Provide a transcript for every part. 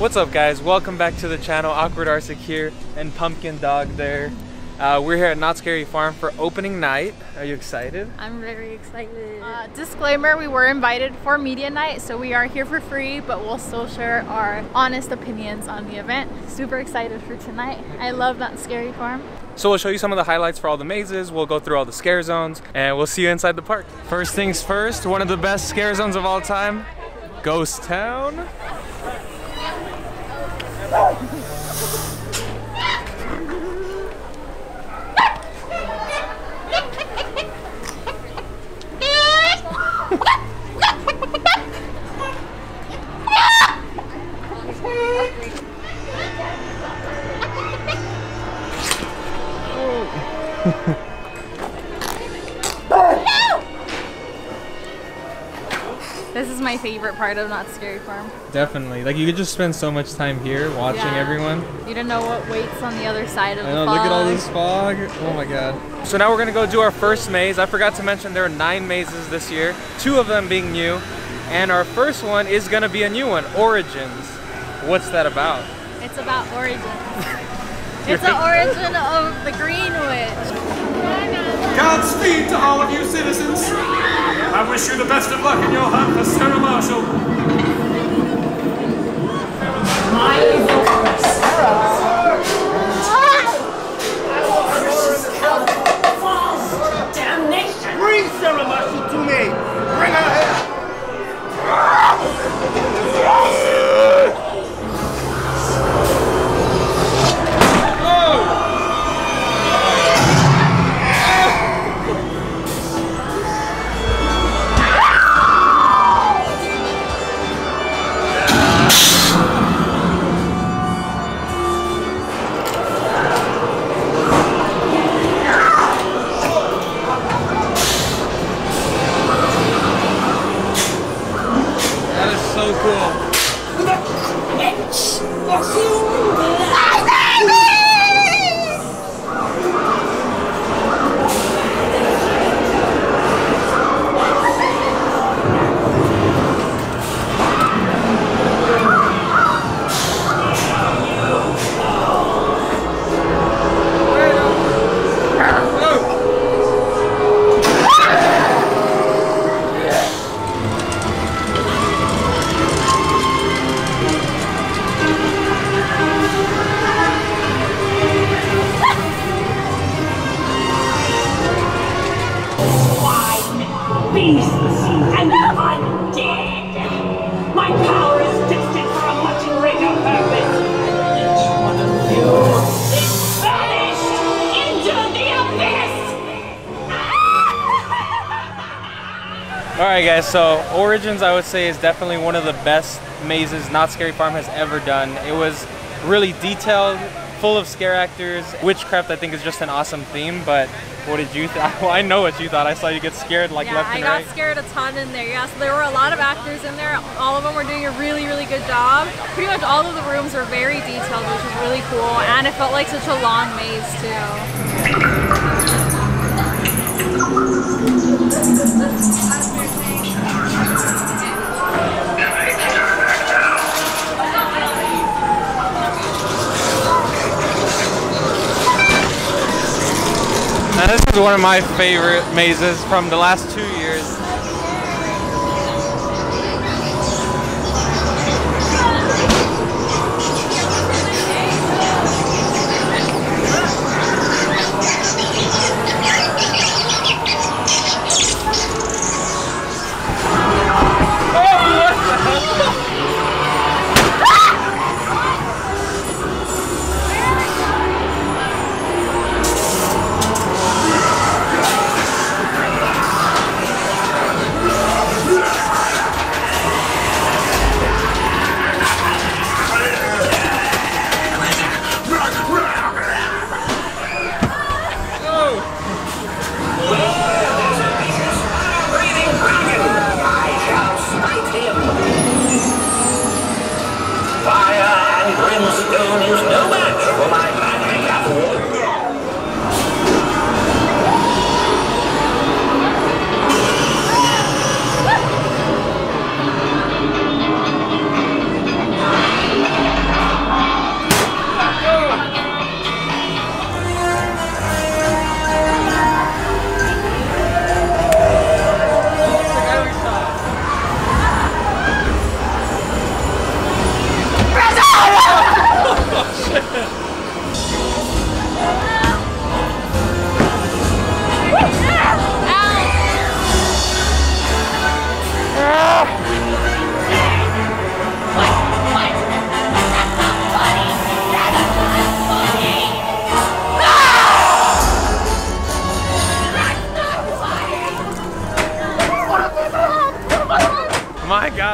What's up guys, welcome back to the channel. Awkward Arsic here and Pumpkin Dog there. We're here at Knott Scary Farm for opening night. Are you excited? I'm very excited. Disclaimer, we were invited for media night, so we are here for free, but we'll still share our honest opinions on the event. Super excited for tonight. I love Knott Scary Farm. So we'll show you some of the highlights for all the mazes, we'll go through all the scare zones, and we'll see you inside the park. First things first, one of the best scare zones of all time, Ghost Town. This is my favorite part of Knott Scary Farm. Definitely. Like, you could just spend so much time here watching everyone. You don't know what waits on the other side of the fog. Look at all this fog. Oh my god. So now we're gonna go do our first maze. I forgot to mention there are 9 mazes this year, 2 of them being new. And our first one is gonna be a new one, Origins. What's that about? It's about origins. It's the origin of the Green Witch. Godspeed to all of you citizens. I wish you the best of luck in your hunt for Sarah Marshall. My voice, Sarah. Damnation! Bring Sarah Marshall to me. Bring her here. So cool. And I'm dead. My power is destined for a much greater purpose. And each one of you is vanished into the abyss. Alright guys, so Origins I would say is definitely one of the best mazes Knott Scary Farm has ever done. It was really detailed, full of scare actors. Witchcraft I think is just an awesome theme, but what did you think? Well, I know what you thought. I saw you get scared like left and right. I got scared a ton in there. Yes, there were a lot of actors in there. All of them were doing a really, really good job. Pretty much all of the rooms were very detailed, which was really cool. And it felt like such a long maze too. Now this is one of my favorite mazes from the last 2 years.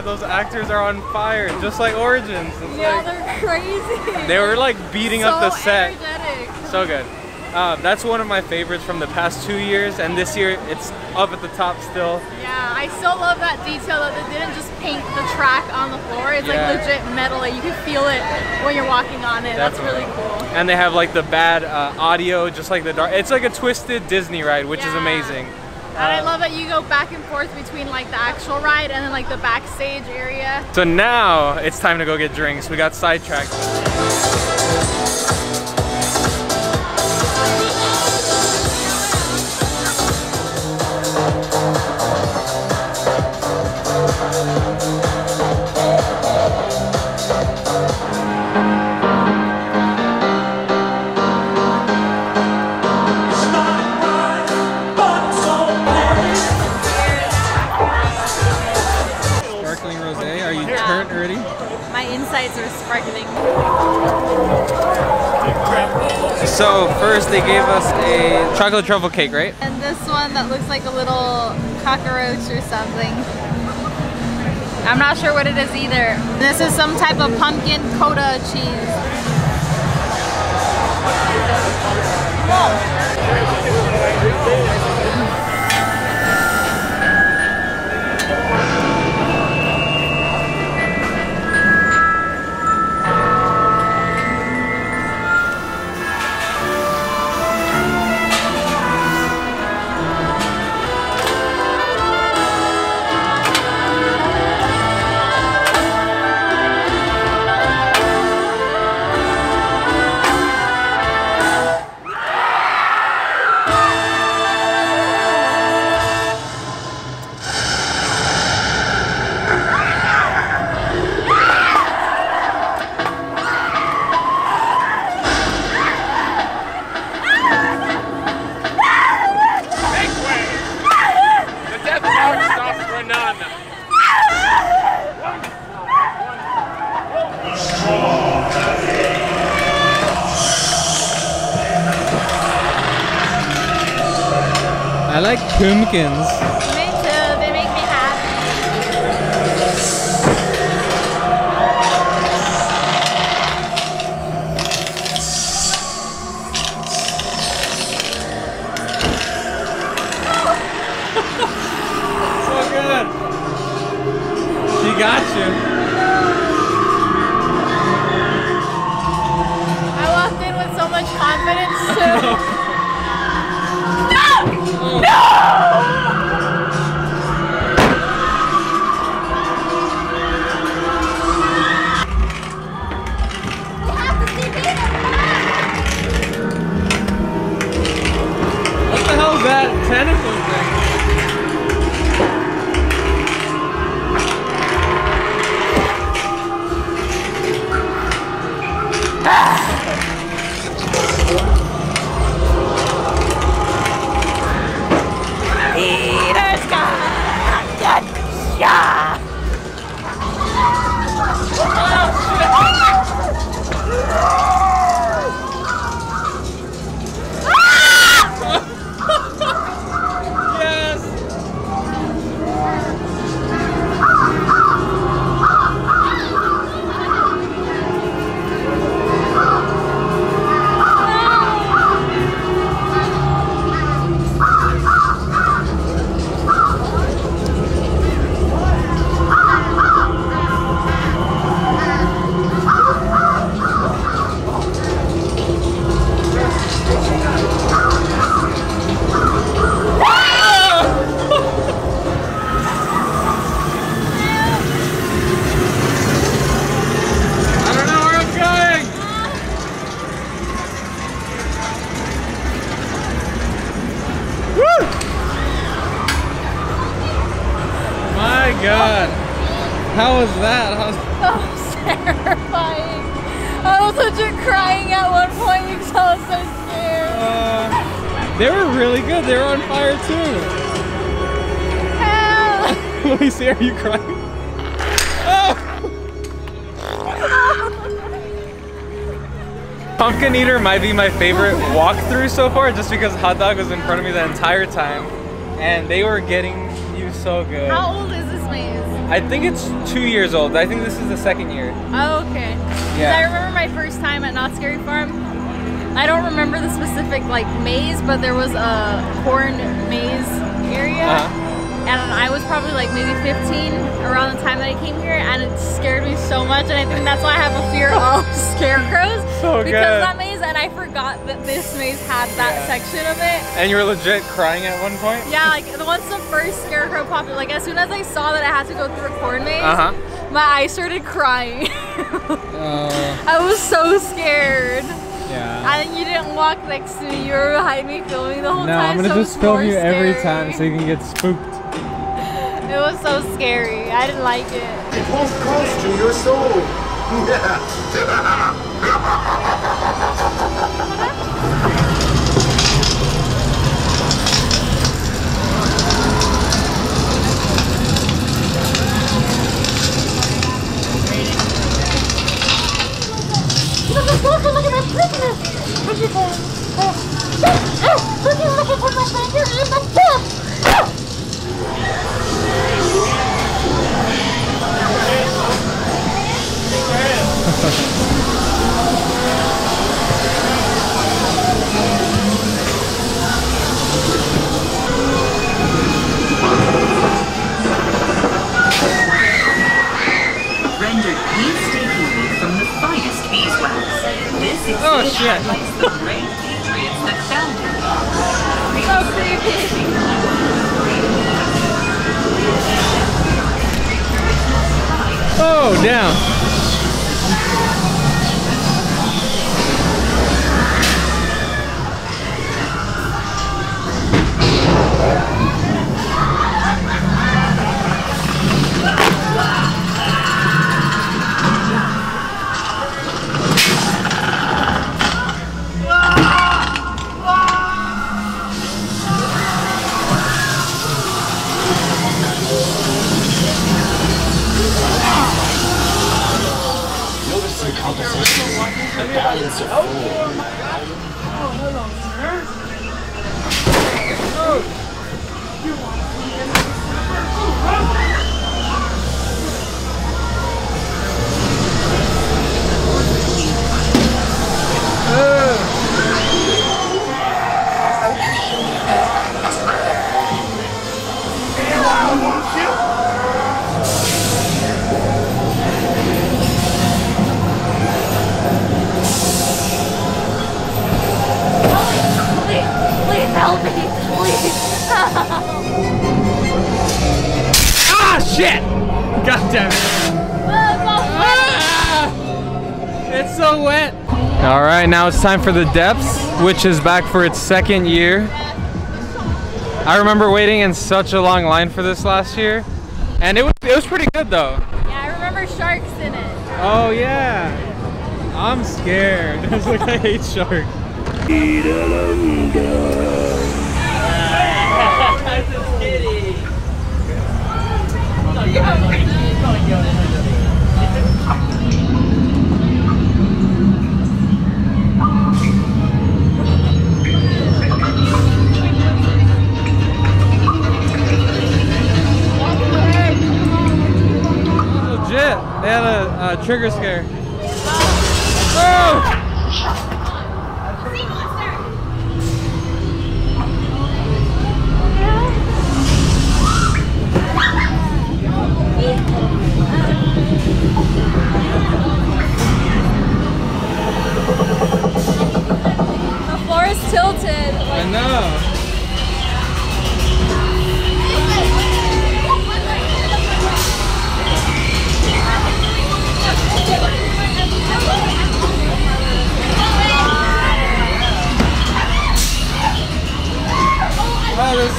god, those actors are on fire, just like Origins. It's Yeah, they're crazy. they were like beating up the set. Energetic. So good. That's one of my favorites from the past 2 years, and this year it's up at the top still. Yeah, I still love that detail that they didn't just paint the track on the floor. It's like legit metal. Like, you can feel it when you're walking on it. Definitely. That's really cool. And they have like the bad audio, just like the dark. It's like a twisted Disney ride, which is amazing. And I love that you go back and forth between like the actual ride and then like the backstage area. So now it's time to go get drinks. We got sidetracked. Already? My insides are sparkling. So first they gave us a chocolate truffle cake, right? And this one that looks like a little cockroach or something. I'm not sure what it is either. This is some type of pumpkin coda cheese. Whoa. I like pumpkins. Me too, they make me happy. So good. She got you. I walked in with so much confidence too. What the hell is that tentacle thing? God. How was that? That was terrifying. I was legit crying at one point because I was so scared. They were really good. They were on fire too. Help! Let me see. Are you crying? Oh! Pumpkin Eater might be my favorite walkthrough so far, just because Hot Dog was in front of me the entire time, and they were getting you so good. How old is this maze? I think it's 2 years old. I think this is the second year. Oh, okay. Yeah. I remember my first time at Knott Scary Farm. I don't remember the specific like maze, but there was a corn maze area. And I was probably like maybe 15 around the time that I came here, and it scared me so much, and I think that's why I have a fear of scarecrows. So because good. that maze, and I forgot that this maze had that section of it. And you were legit crying at one point? Yeah, like once the first scarecrow popped up, like as soon as I saw that I had to go through a corn maze, my eyes started crying. I was so scared. Yeah. And you didn't walk next to me, you were behind me filming the whole time. No, I'm gonna just film you every time so you can get spooked. It was so scary. I didn't like it. It won't cost you your soul. Yeah. Look at my prisoner! Where's he going? Look at my finger in the book! Rendered painstakingly from the finest beeswax. This is Oh, shit. highlights the brave patriots that founded it. So creepy. Oh, damn. Ah, shit! God damn it. Ah, it's so wet. All right, now it's time for the depths, which is back for its second year. I remember waiting in such a long line for this last year, and it was pretty good though. Yeah, I remember sharks in it. Oh yeah. I'm scared. I was like, I hate sharks. Legit, they had a trigger scare. Oh! The floor is tilted. I know. Oh, there's...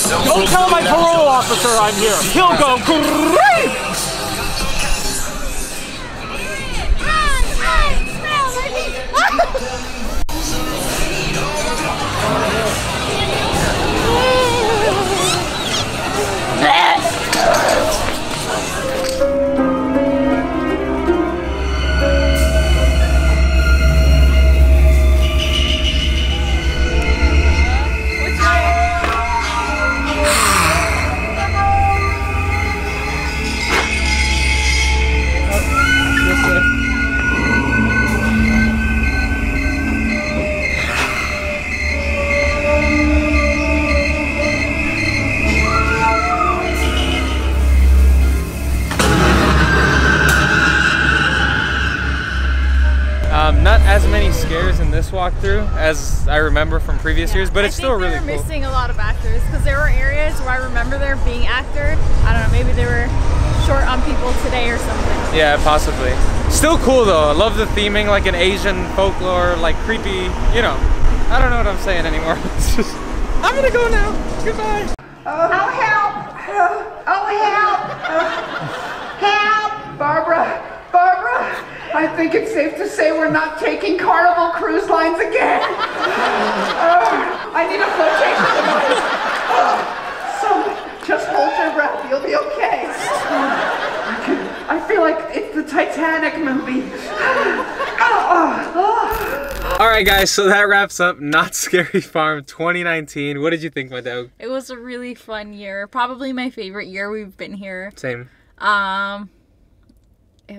Don't tell my parole officer I'm here. He'll go crazy. Not as many scares in this walkthrough as I remember from previous years, but it's still really cool. They're missing a lot of actors because there were areas where I remember there being actors. I don't know, maybe they were short on people today or something. Yeah, possibly. Still cool though. I love the theming, like an Asian folklore, like creepy, you know. I don't know what I'm saying anymore. It's just, I'm gonna go now. Goodbye. Oh, help! Oh, help! Help! Barbara! Barbara! I think it's safe to say we're not taking Carnival Cruise Lines again. I need a flotation device. So just hold your breath. You'll be okay. I feel like it's the Titanic movie. Alright guys, so that wraps up Knott's Scary Farm 2019. What did you think, my dog? It was a really fun year. Probably my favorite year we've been here. Same. It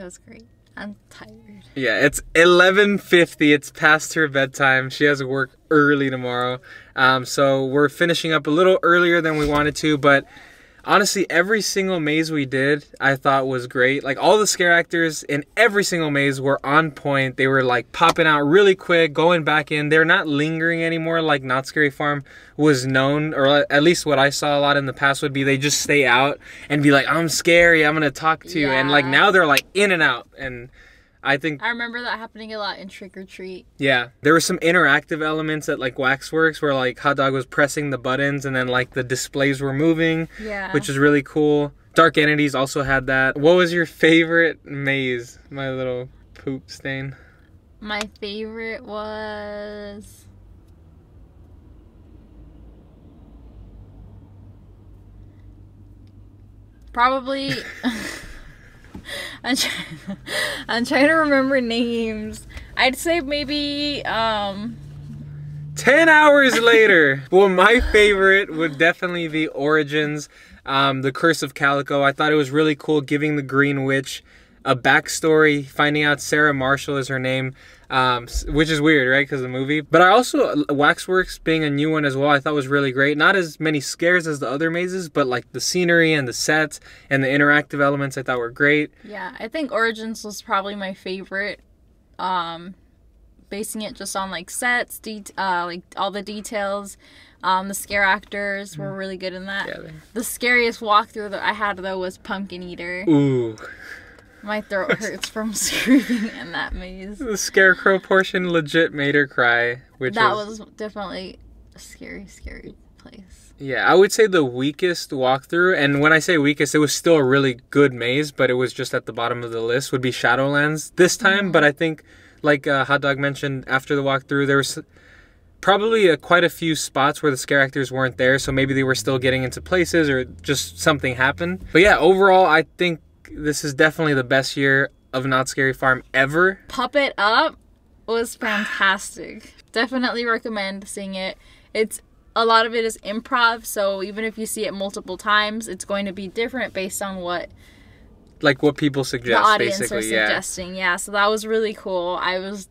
was great. I'm tired. Yeah, it's 11:50. It's past her bedtime. She has to work early tomorrow. So we're finishing up a little earlier than we wanted to, but honestly, every single maze we did, I thought was great. Like all the scare actors in every single maze were on point. They were like popping out really quick, going back in. They're not lingering anymore like Knott's Scary Farm was known, or at least what I saw a lot in the past would be they just stay out and be like, I'm scary, I'm gonna talk to you. And like now they're like in and out. And I remember that happening a lot in Trick or Treat. Yeah, there were some interactive elements at like Waxworks where like Hot Dog was pressing the buttons and then like the displays were moving, which was really cool. Dark Entities also had that. What was your favorite maze, my little poop stain? My favorite was... probably... I'm trying to remember names. I'd say maybe 10 hours later. Well, my favorite would definitely be Origins, the Curse of Calico. I thought it was really cool giving the Green Witch a backstory, finding out Sarah Marshall is her name, which is weird, right, because of the movie. But I also, Waxworks being a new one as well, I thought was really great. Not as many scares as the other mazes, but like the scenery and the sets and the interactive elements I thought were great. Yeah, I think Origins was probably my favorite, basing it just on like sets, like all the details. The scare actors were really good in that. Yeah, the scariest walkthrough that I had though was Pumpkin Eater. Ooh. My throat hurts from screaming in that maze. The scarecrow portion legit made her cry, which was definitely a scary, scary place. Yeah, I would say the weakest walkthrough, and when I say weakest, it was still a really good maze, but it was just at the bottom of the list, would be Shadowlands this time. But I think, like Hot Dog mentioned after the walkthrough, there was probably quite a few spots where the scare actors weren't there, so maybe they were still getting into places or just something happened. But yeah, overall, I think this is definitely the best year of Knott's Scary Farm ever. Puppet Up was fantastic. Definitely recommend seeing it. A lot of it is improv, so even if you see it multiple times, it's going to be different based on what people suggest, the audience basically, are suggesting. Yeah, so that was really cool. I was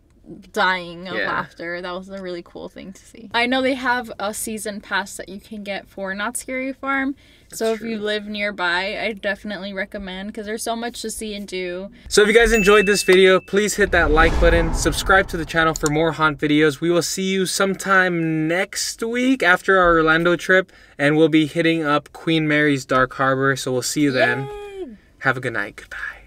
dying of laughter. That was a really cool thing to see. I know they have a season pass that you can get for Knott's Scary Farm. So if you live nearby, I definitely recommend, because there's so much to see and do. So if you guys enjoyed this video, please hit that like button, subscribe to the channel for more haunt videos. We will see you sometime next week after our Orlando trip, and we'll be hitting up Queen Mary's Dark Harbor. So we'll see you then. Yay. Have a good night. Goodbye.